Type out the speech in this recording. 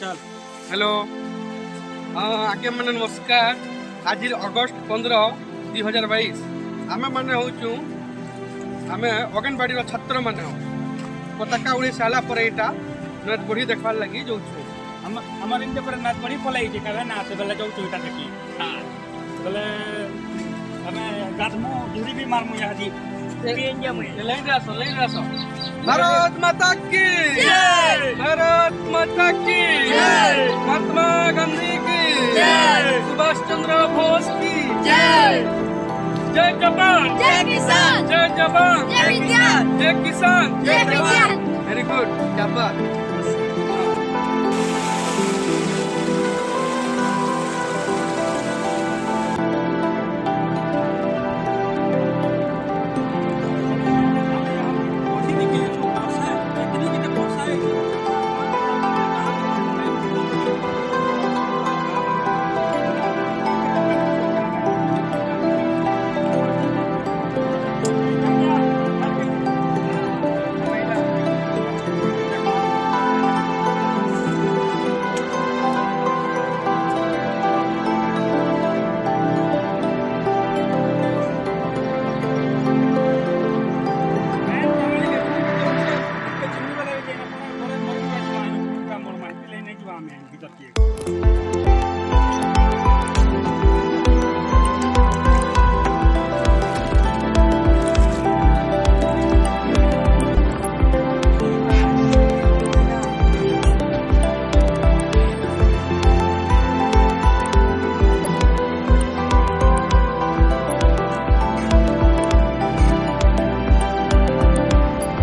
चल हेलो आगे मैंने नमस्कार। आज अगस्ट 15 2022 आम मैंने हूँ आम अंगनवाड़ी छात्र मैंने पताका उड़ी सारा पर यहाँ नृत्य बढ़ी देखवार लगी जाऊँ। हमर इनके पर नाच बड़ी पलाई जे करे ना से बेला जाऊ चोटा देखी हां बोले हमें गादमो दूरी भी मारमु यादी पेंजा मु लाइन रासो भारत माता की जय, भारत माता की जय, महात्मा गांधी की जय, सुभाष चंद्र बोस की जय, जय जवान जय किसान जय जवान जय विज्ञान जय किसान जय विज्ञान। वेरी गुड क्या बात। भीतर